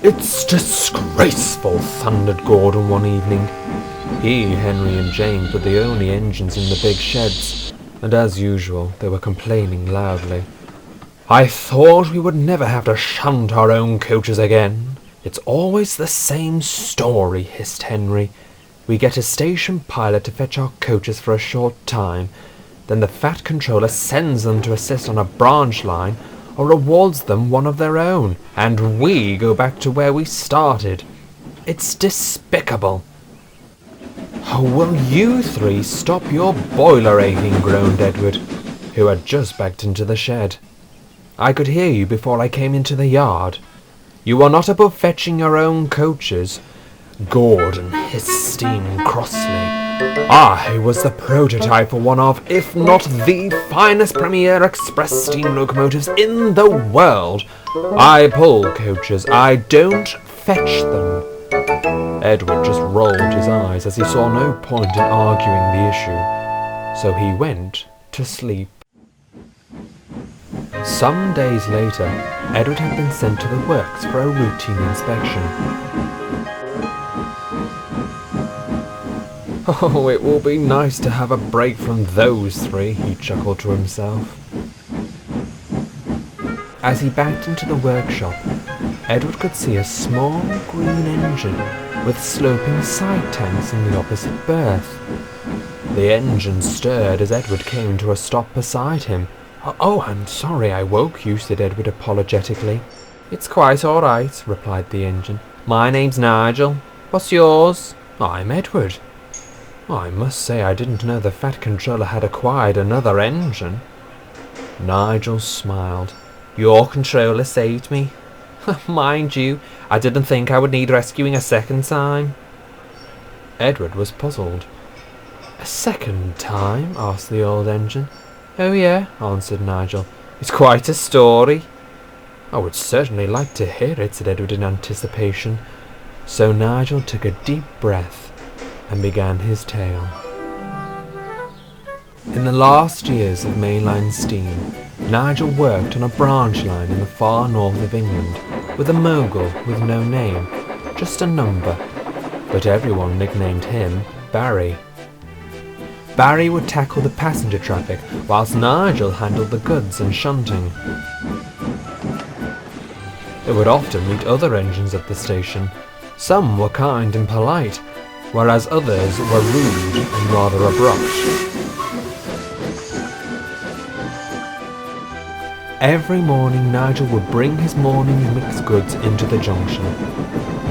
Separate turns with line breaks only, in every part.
"It's disgraceful," thundered Gordon one evening. He, Henry and James were the only engines in the big sheds, and as usual they were complaining loudly. "I thought we would never have to shunt our own coaches again. It's always the same story," hissed Henry. "We get a station pilot to fetch our coaches for a short time, then the fat controller sends them to assist on a branch line or awards them one of their own, and we go back to where we started. It's despicable." "Oh, will you three stop your boiler-aching?" groaned Edward, who had just backed into the shed. "I could hear you before I came into the yard. You are not above fetching your own coaches." Gordon hissed steam crossly. "I was the prototype for one of, if not the finest Premier Express steam locomotives in the world. I pull coaches, I don't fetch them." Edward just rolled his eyes as he saw no point in arguing the issue, so he went to sleep. Some days later, Edward had been sent to the works for a routine inspection. "Oh, it will be nice to have a break from those three," he chuckled to himself. As he backed into the workshop, Edward could see a small green engine with sloping side tanks in the opposite berth. The engine stirred as Edward came to a stop beside him. "Oh, I'm sorry I woke you," said Edward apologetically. "It's quite all right," replied the engine. "My name's Nigel. What's yours?" "I'm Edward." "I must say I didn't know the Fat Controller had acquired another engine." Nigel smiled. "Your controller saved me." "Mind you, I didn't think I would need rescuing a second time." Edward was puzzled. "A second time?" asked the old engine. "Oh yeah," answered Nigel. "It's quite a story." "I would certainly like to hear it," said Edward in anticipation. So Nigel took a deep breath and began his tale. In the last years of mainline steam, Nigel worked on a branch line in the far north of England with a mogul with no name, just a number, but everyone nicknamed him Barry. Barry would tackle the passenger traffic whilst Nigel handled the goods and shunting. They would often meet other engines at the station. Some were kind and polite, whereas others were rude and rather abrupt. Every morning Nigel would bring his morning mixed goods into the junction.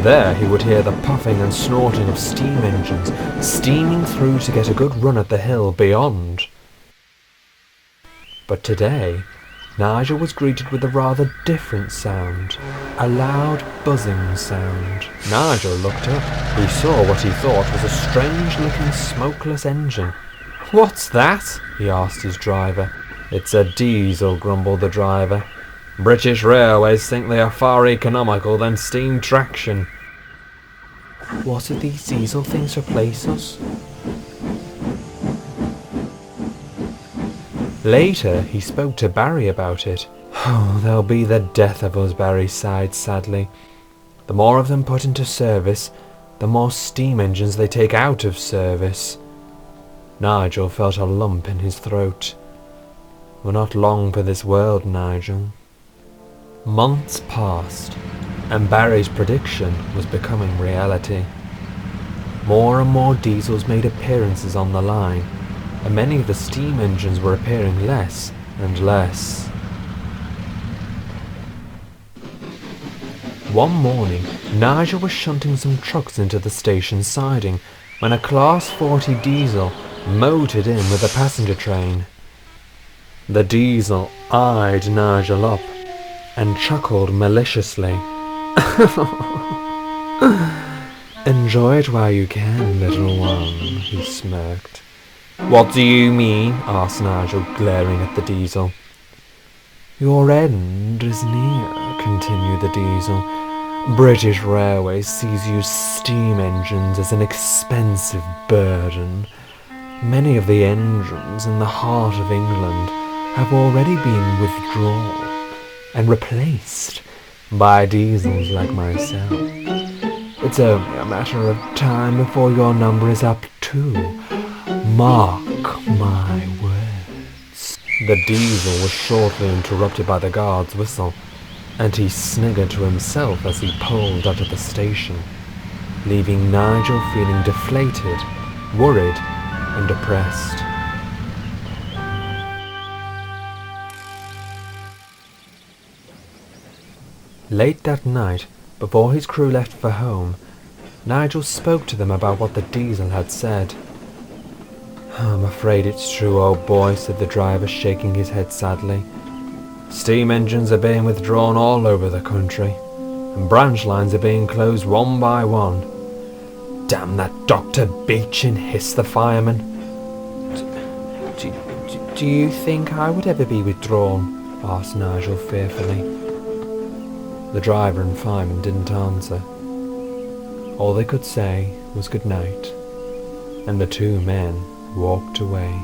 There he would hear the puffing and snorting of steam engines steaming through to get a good run at the hill beyond. But today, Nigel was greeted with a rather different sound, a loud buzzing sound. Nigel looked up. He saw what he thought was a strange-looking smokeless engine. "What's that?" he asked his driver. "It's a diesel," grumbled the driver. "British Railways think they are far economical than steam traction." "What if these diesel things replace us?" Later, he spoke to Barry about it. "Oh, they'll be the death of us," Barry sighed sadly. "The more of them put into service, the more steam engines they take out of service." Nigel felt a lump in his throat. "We're not long for this world, Nigel." Months passed, and Barry's prediction was becoming reality. More and more diesels made appearances on the line, and many of the steam engines were appearing less and less. One morning, Nigel was shunting some trucks into the station siding when a Class 40 diesel motored in with a passenger train. The diesel eyed Nigel up and chuckled maliciously. "Enjoy it while you can, little one," he smirked. "What do you mean?" asked Nigel, glaring at the diesel. "Your end is near," continued the diesel. "British Railways sees you steam engines as an expensive burden. Many of the engines in the heart of England have already been withdrawn and replaced by diesels like myself. It's only a matter of time before your number is up too. Mark my words. The diesel was shortly interrupted by the guard's whistle, and he sniggered to himself as he pulled out of the station, leaving Nigel feeling deflated, worried, and depressed. Late that night, before his crew left for home, Nigel spoke to them about what the diesel had said. "I'm afraid it's true, old boy," said the driver, shaking his head sadly. "Steam engines are being withdrawn all over the country, and branch lines are being closed one by one." "Damn that Dr. Beechin," hissed the fireman. Do you think I would ever be withdrawn?" asked Nigel fearfully. The driver and fireman didn't answer. All they could say was good night, and the two men walked away.